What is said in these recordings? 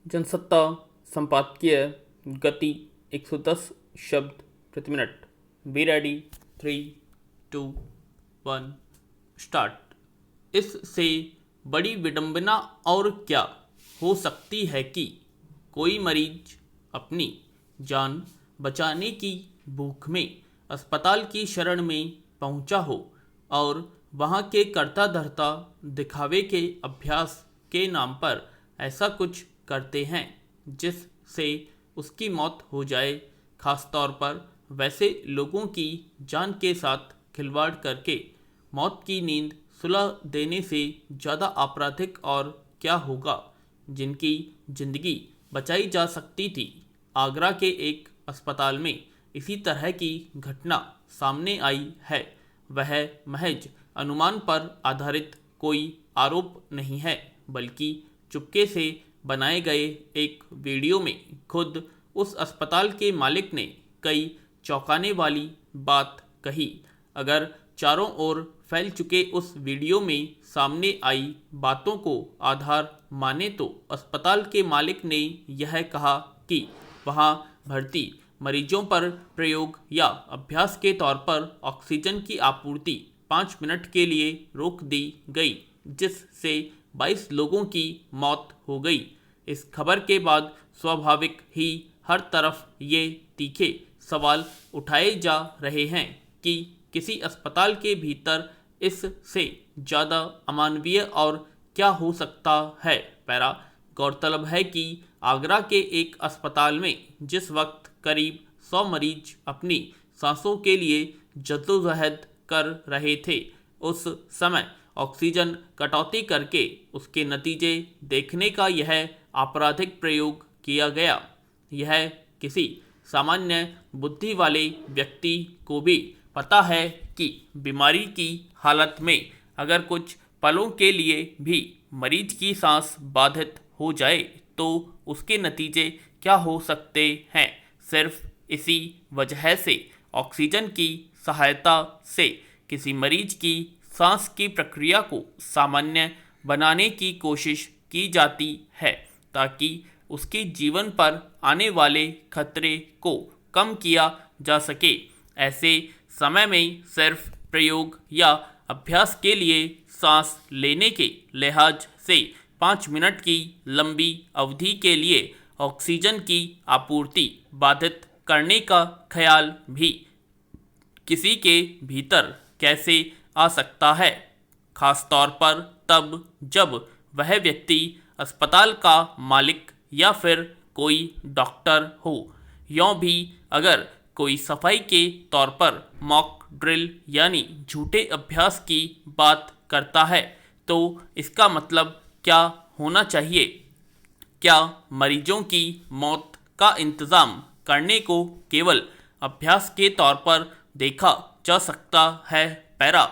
जनसत्ता संपादकीय गति 110 शब्द प्रति मिनट। Be ready. 3, 2, 1 स्टार्ट। इससे बड़ी विडंबना और क्या हो सकती है कि कोई मरीज अपनी जान बचाने की भूख में अस्पताल की शरण में पहुंचा हो और वहां के कर्ता धर्ता दिखावे के अभ्यास के नाम पर ऐसा कुछ करते हैं जिससे उसकी मौत हो जाए। खासतौर पर वैसे लोगों की जान के साथ खिलवाड़ करके मौत की नींद सुला देने से ज़्यादा आपराधिक और क्या होगा, जिनकी जिंदगी बचाई जा सकती थी। आगरा के एक अस्पताल में इसी तरह की घटना सामने आई है। वह महज अनुमान पर आधारित कोई आरोप नहीं है, बल्कि चुपके से बनाए गए एक वीडियो में खुद उस अस्पताल के मालिक ने कई चौंकाने वाली बात कही। अगर चारों ओर फैल चुके उस वीडियो में सामने आई बातों को आधार माने तो अस्पताल के मालिक ने यह कहा कि वहां भर्ती मरीजों पर प्रयोग या अभ्यास के तौर पर ऑक्सीजन की आपूर्ति 5 मिनट के लिए रोक दी गई, जिससे 22 लोगों की मौत हो गई। इस खबर के बाद स्वाभाविक ही हर तरफ ये तीखे सवाल उठाए जा रहे हैं कि किसी अस्पताल के भीतर इससे ज़्यादा अमानवीय और क्या हो सकता है। पैरा गौरतलब है कि आगरा के एक अस्पताल में जिस वक्त करीब 100 मरीज अपनी सांसों के लिए जद्दोजहद कर रहे थे, उस समय ऑक्सीजन कटौती करके उसके नतीजे देखने का यह आपराधिक प्रयोग किया गया। यह किसी सामान्य बुद्धि वाले व्यक्ति को भी पता है कि बीमारी की हालत में अगर कुछ पलों के लिए भी मरीज की सांस बाधित हो जाए तो उसके नतीजे क्या हो सकते हैं। सिर्फ इसी वजह से ऑक्सीजन की सहायता से किसी मरीज की सांस की प्रक्रिया को सामान्य बनाने की कोशिश की जाती है, ताकि उसके जीवन पर आने वाले खतरे को कम किया जा सके। ऐसे समय में सिर्फ प्रयोग या अभ्यास के लिए सांस लेने के लिहाज से 5 मिनट की लंबी अवधि के लिए ऑक्सीजन की आपूर्ति बाधित करने का ख्याल भी किसी के भीतर कैसे आ सकता है, खासतौर पर तब जब वह व्यक्ति अस्पताल का मालिक या फिर कोई डॉक्टर हो। यों भी अगर कोई सफाई के तौर पर मॉक ड्रिल यानी झूठे अभ्यास की बात करता है तो इसका मतलब क्या होना चाहिए? क्या मरीजों की मौत का इंतज़ाम करने को केवल अभ्यास के तौर पर देखा जा सकता है? पैरा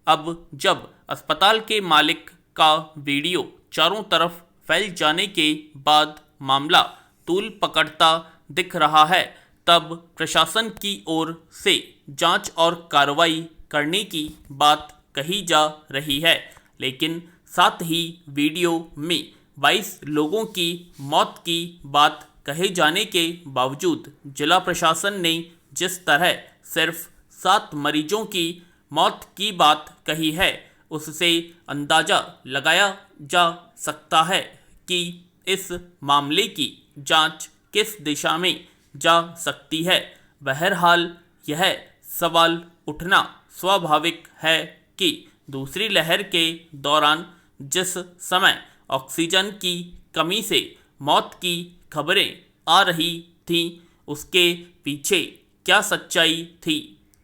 अब जब अस्पताल के मालिक का वीडियो चारों तरफ फैल जाने के बाद मामला तूल पकड़ता दिख रहा है, तब प्रशासन की ओर से जांच और कार्रवाई करने की बात कही जा रही है। लेकिन साथ ही वीडियो में 22 लोगों की मौत की बात कहे जाने के बावजूद जिला प्रशासन ने जिस तरह सिर्फ 7 मरीजों की मौत की बात कही है, उससे अंदाज़ा लगाया जा सकता है कि इस मामले की जांच किस दिशा में जा सकती है। बहरहाल यह सवाल उठना स्वाभाविक है कि दूसरी लहर के दौरान जिस समय ऑक्सीजन की कमी से मौत की खबरें आ रही थीं, उसके पीछे क्या सच्चाई थी?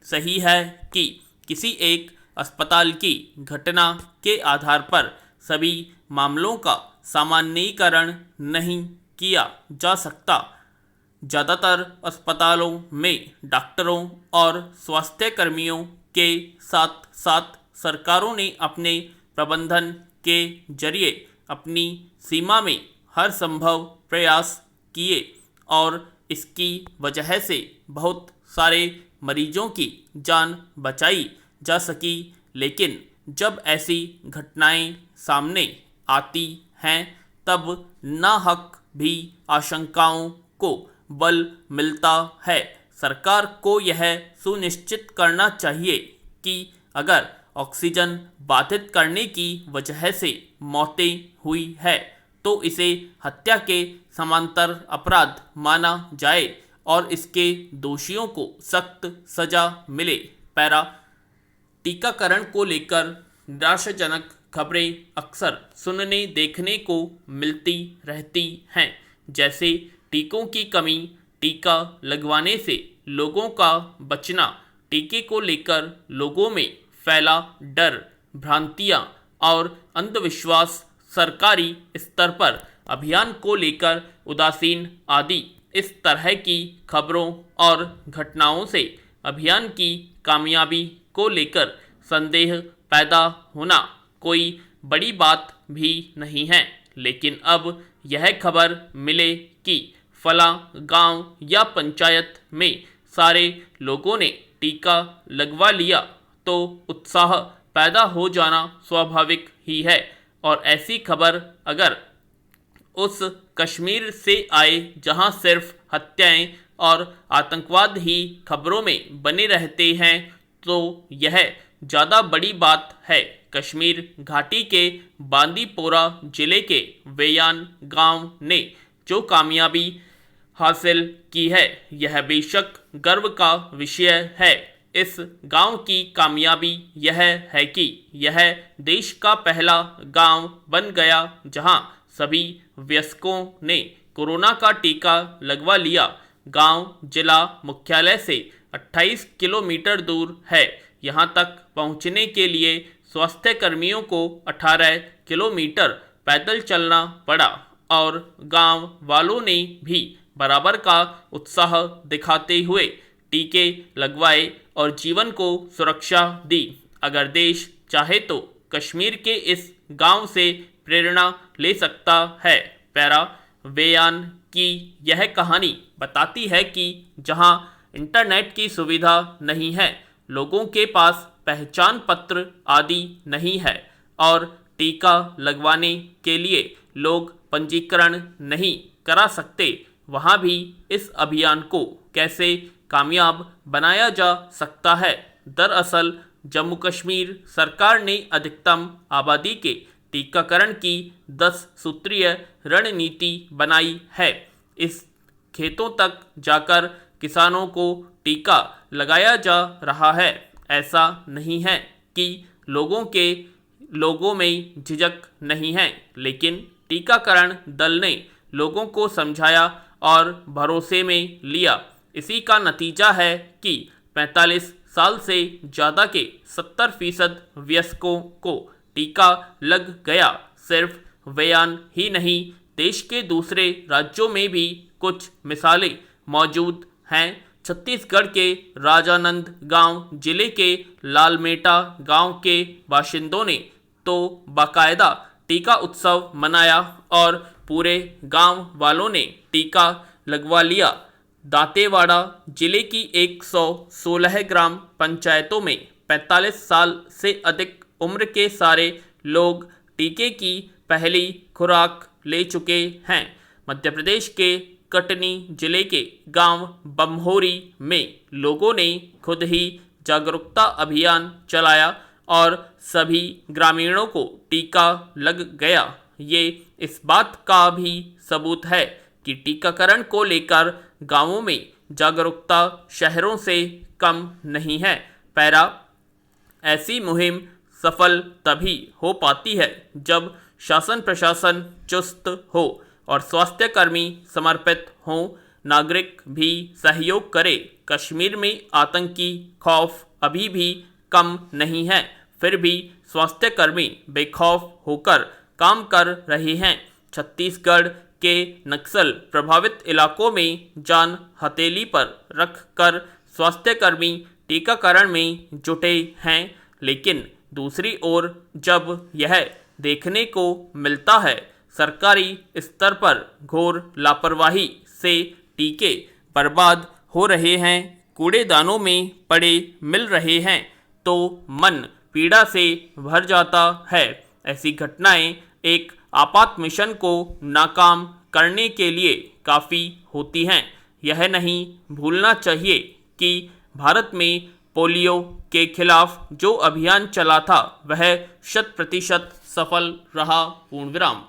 सही है कि किसी एक अस्पताल की घटना के आधार पर सभी मामलों का सामान्यीकरण नहीं किया जा सकता। ज़्यादातर अस्पतालों में डॉक्टरों और स्वास्थ्य कर्मियों के साथ साथ सरकारों ने अपने प्रबंधन के जरिए अपनी सीमा में हर संभव प्रयास किए और इसकी वजह से बहुत सारे मरीजों की जान बचाई जा सकी। लेकिन जब ऐसी घटनाएं सामने आती हैं तब नाहक भी आशंकाओं को बल मिलता है। सरकार को यह सुनिश्चित करना चाहिए कि अगर ऑक्सीजन बाधित करने की वजह से मौतें हुई है तो इसे हत्या के समांतर अपराध माना जाए और इसके दोषियों को सख्त सजा मिले। पैरा, टीकाकरण को लेकर निराशाजनक खबरें अक्सर सुनने देखने को मिलती रहती हैं, जैसे टीकों की कमी, टीका लगवाने से लोगों का बचना, टीके को लेकर लोगों में फैला डर, भ्रांतियां और अंधविश्वास, सरकारी स्तर पर अभियान को लेकर उदासीन आदि। इस तरह की खबरों और घटनाओं से अभियान की कामयाबी को लेकर संदेह पैदा होना कोई बड़ी बात भी नहीं है। लेकिन अब यह खबर मिले कि फला गांव या पंचायत में सारे लोगों ने टीका लगवा लिया तो उत्साह पैदा हो जाना स्वाभाविक ही है। और ऐसी खबर अगर उस कश्मीर से आए जहां सिर्फ हत्याएं और आतंकवाद ही खबरों में बने रहते हैं तो यह ज़्यादा बड़ी बात है। कश्मीर घाटी के बांदीपोरा जिले के वेयान गांव ने जो कामयाबी हासिल की है यह बेशक गर्व का विषय है। इस गांव की कामयाबी यह है कि यह देश का पहला गांव बन गया जहां सभी वयस्कों ने कोरोना का टीका लगवा लिया। गांव जिला मुख्यालय से 28 किलोमीटर दूर है। यहां तक पहुंचने के लिए स्वास्थ्य कर्मियों को 18 किलोमीटर पैदल चलना पड़ा और गांव वालों ने भी बराबर का उत्साह दिखाते हुए टीके लगवाए और जीवन को सुरक्षा दी। अगर देश चाहे तो कश्मीर के इस गांव से प्रेरणा ले सकता है। पैरा, वेयान की यह कहानी बताती है कि जहां इंटरनेट की सुविधा नहीं है, लोगों के पास पहचान पत्र आदि नहीं है और टीका लगवाने के लिए लोग पंजीकरण नहीं करा सकते, वहां भी इस अभियान को कैसे कामयाब बनाया जा सकता है। दरअसल जम्मू कश्मीर सरकार ने अधिकतम आबादी के टीकाकरण की 10 सूत्रीय रणनीति बनाई है। इस खेतों तक जाकर किसानों को टीका लगाया जा रहा है। ऐसा नहीं है कि लोगों में झिझक नहीं है, लेकिन टीकाकरण दल ने लोगों को समझाया और भरोसे में लिया। इसी का नतीजा है कि 45 साल से ज़्यादा के 70% वयस्कों को टीका लग गया। सिर्फ वेयान ही नहीं, देश के दूसरे राज्यों में भी कुछ मिसालें मौजूद हैं। छत्तीसगढ़ के राजानंद गांव जिले के लालमेटा गांव के बाशिंदों ने तो बाकायदा टीका उत्सव मनाया और पूरे गांव वालों ने टीका लगवा लिया। दांतेवाड़ा जिले की 116 ग्राम पंचायतों में 45 साल से अधिक उम्र के सारे लोग टीके की पहली खुराक ले चुके हैं। मध्य प्रदेश के कटनी जिले के गांव बम्होरी में लोगों ने खुद ही जागरूकता अभियान चलाया और सभी ग्रामीणों को टीका लग गया। ये इस बात का भी सबूत है कि टीकाकरण को लेकर गांवों में जागरूकता शहरों से कम नहीं है। पैरा, ऐसी मुहिम सफल तभी हो पाती है जब शासन प्रशासन चुस्त हो और स्वास्थ्यकर्मी समर्पित हों, नागरिक भी सहयोग करे। कश्मीर में आतंकी खौफ अभी भी कम नहीं है, फिर भी स्वास्थ्यकर्मी बेखौफ होकर काम कर रहे हैं। छत्तीसगढ़ के नक्सल प्रभावित इलाकों में जान हथेली पर रख कर स्वास्थ्यकर्मी टीकाकरण में जुटे हैं, लेकिन दूसरी ओर जब यह देखने को मिलता है सरकारी स्तर पर घोर लापरवाही से टीके बर्बाद हो रहे हैं, कूड़ेदानों में पड़े मिल रहे हैं, तो मन पीड़ा से भर जाता है। ऐसी घटनाएं एक आपात मिशन को नाकाम करने के लिए काफ़ी होती हैं। यह नहीं भूलना चाहिए कि भारत में पोलियो के खिलाफ जो अभियान चला था वह 100% सफल रहा। पूर्ण विराम।